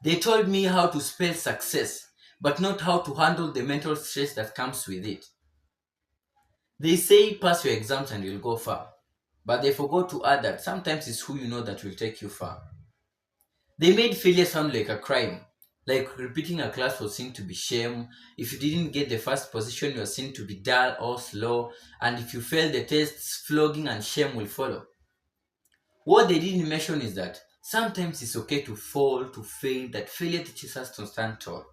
They told me how to spell success, but not how to handle the mental stress that comes with it. They say pass your exams and you'll go far, but they forgot to add that sometimes it's who you know that will take you far. They made failure sound like a crime, like repeating a class was seen to be shame. If you didn't get the first position, you're seen to be dull or slow, and if you fail the tests, flogging and shame will follow. What they didn't mention is that sometimes it's okay to fall, to fail, that failure teaches us to stand tall.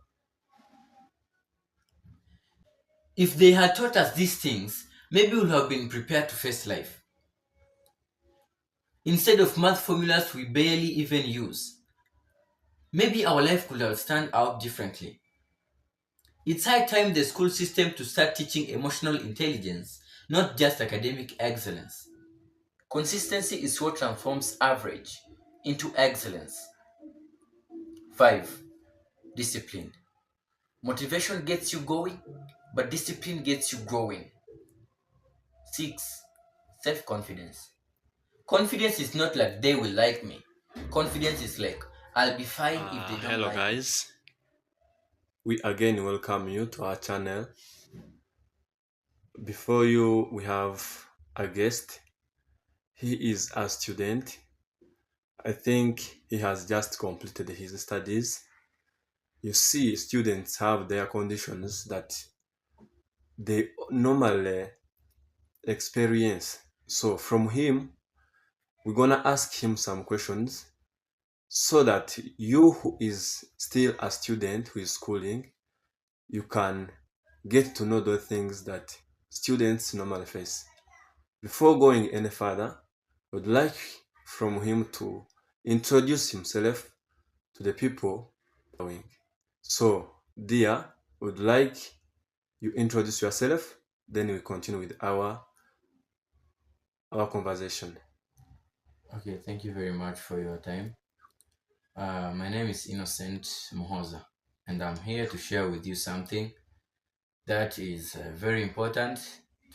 If they had taught us these things, maybe we would have been prepared to face life. Instead of math formulas we barely even use, maybe our life could have turned out differently. It's high time the school system to start teaching emotional intelligence, not just academic excellence. Consistency is what transforms average into excellence. 5. Discipline. Motivation gets you going, but discipline gets you growing. 6. Self confidence. Confidence is not like they will like me. Confidence is like I'll be fine if they don't Hello like me. guys, we again welcome you to our channel. Before you, we have a guest. He is a student. I think he has just completed his studies. You see, students have their conditions that they normally experience. So from him, we're gonna ask him some questions so that you who is still a student who is schooling, you can get to know the things that students normally face. Before going any further, I would like from him to introduce himself to the people following. So, dear, would like you introduce yourself, then we continue with our conversation. Okay, thank you very much for your time. My name is Innocent Mohoza, and I'm here to share with you something that is very important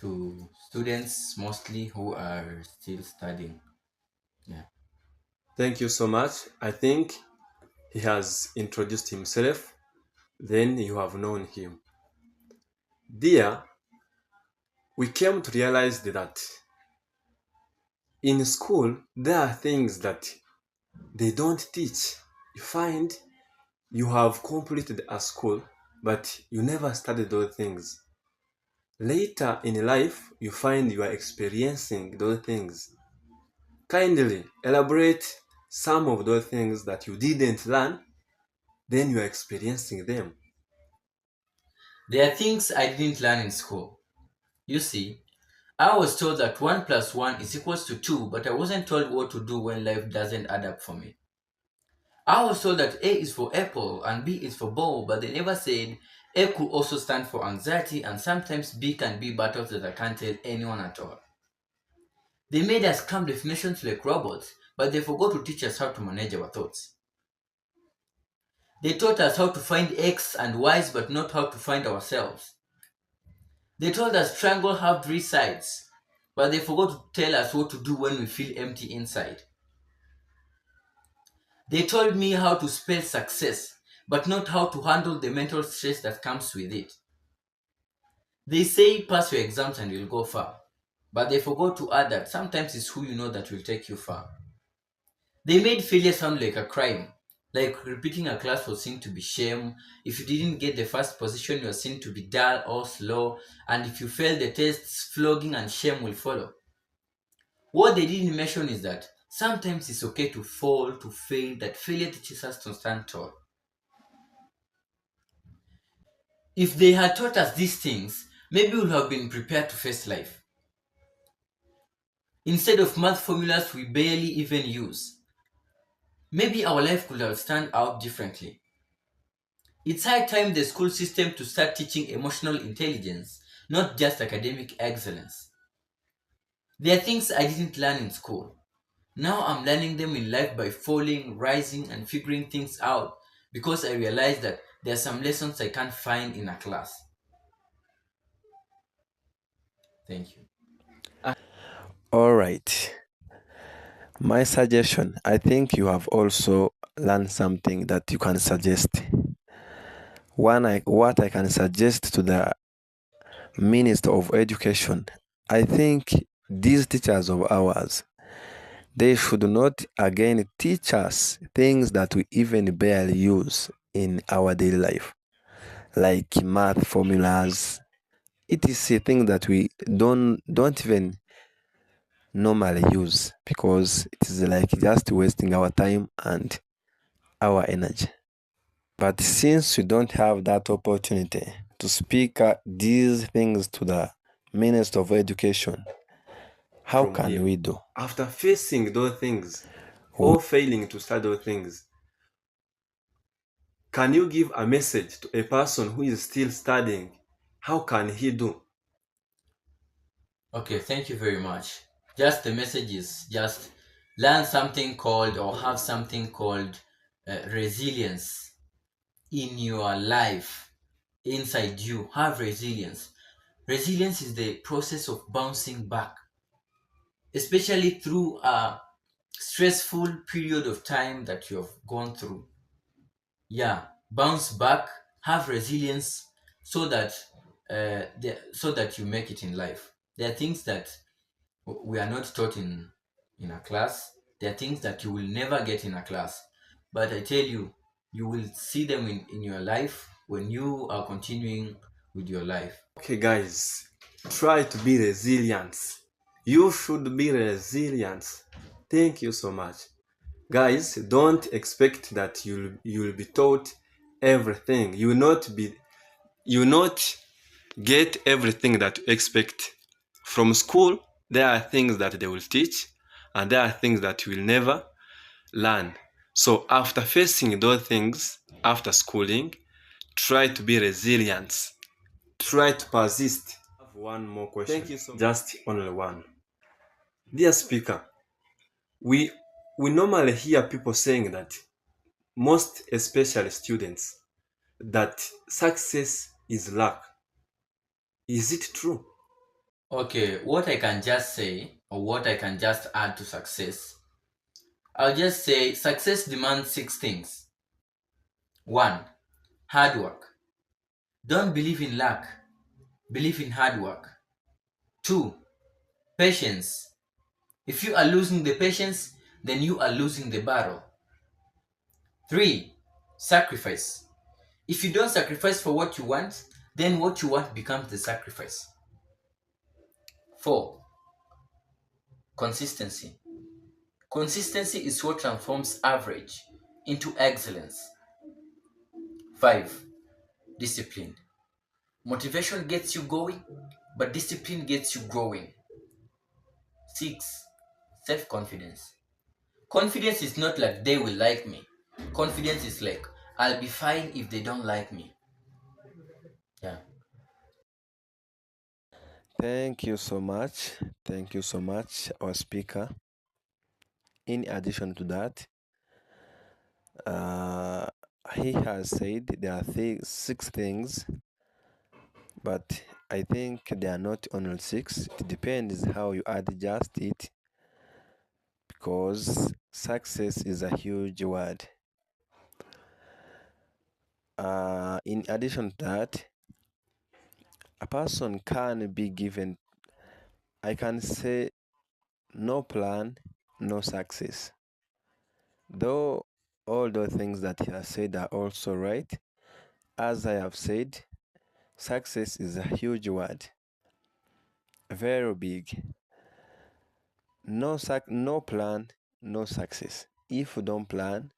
to students, mostly who are still studying. Yeah. Thank you so much. I think he has introduced himself, then you have known him. Dear, we came to realize that in school there are things that they don't teach. You find you have completed a school, but you never studied those things. Later in life, you find you are experiencing those things. Kindly elaborate some of those things that you didn't learn, then you are experiencing them. There are things I didn't learn in school. You see, I was told that 1 plus 1 is equals to 2, but I wasn't told what to do when life doesn't add up for me. I was told that A is for apple and B is for ball, but they never said A could also stand for anxiety and sometimes B can be battles that I can't tell anyone at all. They made us cram definitions like robots, but they forgot to teach us how to manage our thoughts. They taught us how to find X and Y's, but not how to find ourselves. They told us triangle have three sides, but they forgot to tell us what to do when we feel empty inside. They told me how to spell success, but not how to handle the mental stress that comes with it. They say pass your exams and you'll go far, but they forgot to add that sometimes it's who you know that will take you far. They made failure sound like a crime, like repeating a class was seen to be shame. If you didn't get the first position, you're seen to be dull or slow, and if you fail the tests, flogging and shame will follow. What they didn't mention is that sometimes it's okay to fall, to fail, that failure teaches us to stand tall. If they had taught us these things, maybe we would have been prepared to face life. Instead of math formulas we barely even use, maybe our life could have turned out differently. It's high time the school system to start teaching emotional intelligence, not just academic excellence. There are things I didn't learn in school. Now I'm learning them in life by falling, rising, and figuring things out because I realize that there are some lessons I can't find in a class. Thank you. All right. My suggestion, I think you have also learn something that you can suggest. What I can suggest to the Minister of Education, I think these teachers of ours, they should not again teach us things that we even barely use in our daily life, like math formulas. It is a thing that we don't even normally use because it is like just wasting our time and our energy. But since we don't have that opportunity to speak these things to the Minister of Education, how from can him. we do? After facing those things or failing to start those things, can you give a message to a person who is still studying? How can he do? Okay, thank you very much. Just the message is just learn something called or have something called resilience in your life, inside you. Have resilience. Resilience is the process of bouncing back, especially through a stressful period of time that you have gone through. Yeah, bounce back, have resilience, so that so that you make it in life. There are things that we are not taught in a class. There are things that you will never get in a class, but I tell you, you will see them in your life when you are continuing with your life. Okay, guys, try to be resilient. You should be resilient. Thank you so much. Guys, don't expect that you'll be taught everything. You will not get everything that you expect from school. There are things that they will teach, and there are things that you will never learn. So after facing those things after schooling, try to be resilient. Try to persist. I have one more question. Thank you so much. Just only one. Dear speaker, we we normally hear people saying that, most especially students, that success is luck. Is it true? Okay, what I can just say, or what I can just add to success, I'll just say success demands six things. One, hard work. Don't believe in luck, believe in hard work. Two, patience. If you are losing the patience, then you are losing the battle. Three, sacrifice. If you don't sacrifice for what you want, then what you want becomes the sacrifice. Four, consistency. Consistency is what transforms average into excellence. Five, discipline. Motivation gets you going, but discipline gets you growing. Six, self confidence. Confidence is not like they will like me. Confidence is like I'll be fine if they don't like me. Yeah. Thank you so much. Thank you so much, our speaker. In addition to that, uh, he has said there are six things, but I think they are not only six. It depends how you adjust it because success is a huge word. In addition to that, a person can be given, I can say, no plan, no success. Though all the things that he has said are also right, as I have said, success is a huge word, very big. No plan, no success. If you don't plan,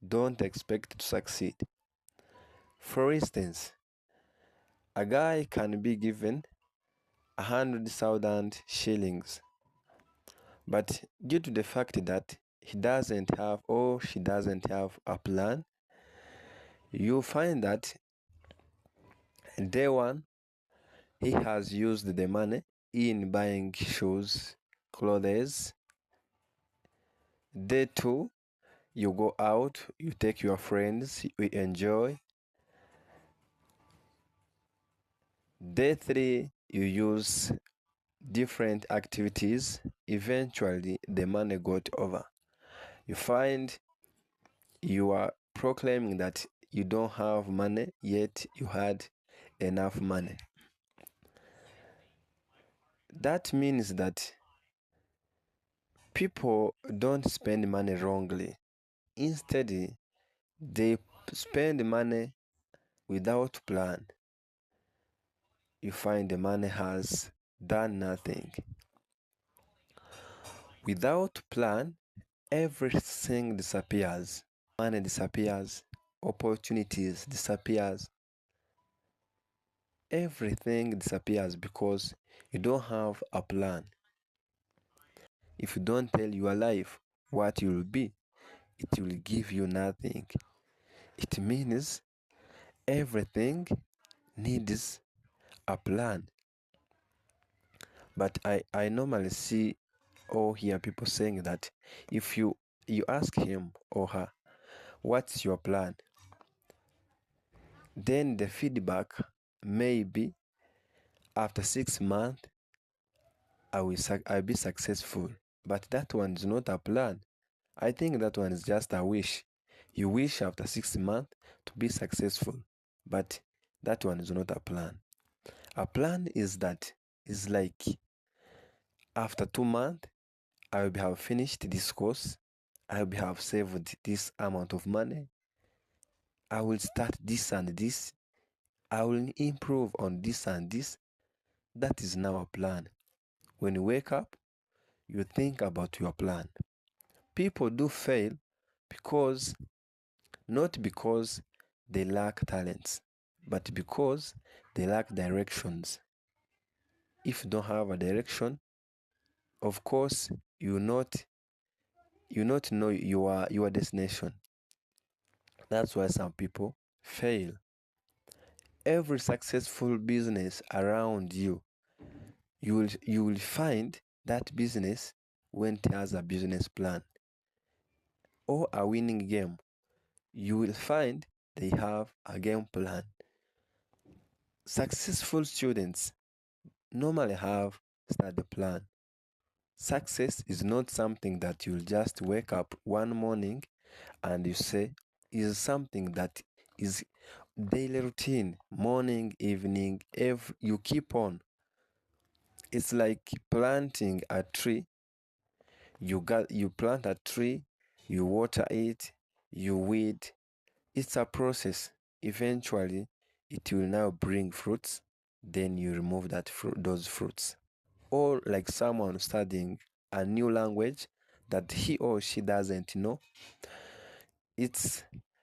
don't expect to succeed. For instance, a guy can be given 100,000 shillings, but due to the fact that he doesn't have or she doesn't have a plan, you find that day one he has used the money in buying shoes, clothes. Day two, you go out, you take your friends, you enjoy. Day three, you use different activities. Eventually, the money got over. You find you are proclaiming that you don't have money, yet you had enough money. That means that people don't spend money wrongly. Instead, they spend money without plan. You find the money has done nothing. Without plan, everything disappears. Money disappears, opportunities disappears. Everything disappears because you don't have a plan. If you don't tell your life what you will be, it will give you nothing. It means everything needs a plan. But I normally see or hear people saying that if you ask him or her, what's your plan? Then the feedback may be after 6 months I'll be successful. But that one is not a plan. I think that one is just a wish. You wish after 6 months to be successful, but that one is not a plan. A plan is like after 2 months I will have finished this course. I will have saved this amount of money. I will start this and this. I will improve on this and this. That is now a plan. When you wake up, you think about your plan. People do fail because, not because they lack talents, but because they lack directions. If you don't have a direction, of course, you not know your destination. That's why some people fail. Every successful business around you, you will find that business when it has a business plan. Or a winning game, you will find they have a game plan. Successful students normally have study plan. Success is not something that you'll just wake up one morning and you say, is something that is daily routine, morning, evening, you keep on. It's like planting a tree. You plant a tree, you water it, you weed. It's a process. Eventually, it will now bring fruits. Then you remove those fruits. Or like someone studying a new language that he or she doesn't know.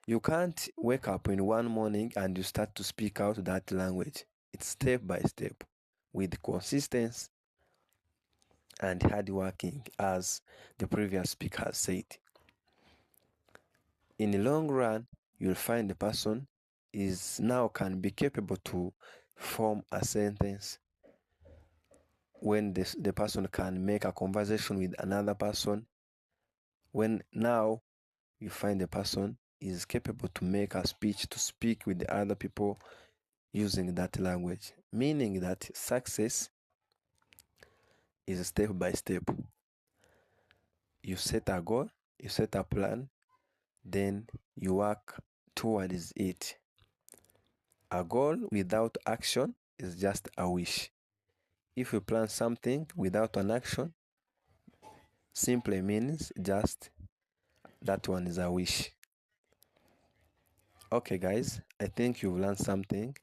You can't wake up in one morning and you start to speak out that language. It's step by step with consistency and hard working, as the previous speaker has said. In the long run, you'll find the person can be capable to form a sentence. When the person can make a conversation with another person, when now you find the person is capable to make a speech, to speak with the other people using that language, meaning that success is step by step. You set a goal, you set a plan, then you work towards it. A goal without action is just a wish. If you plan something without an action, simply means just that one is a wish. Okay, guys, I think you've learned something.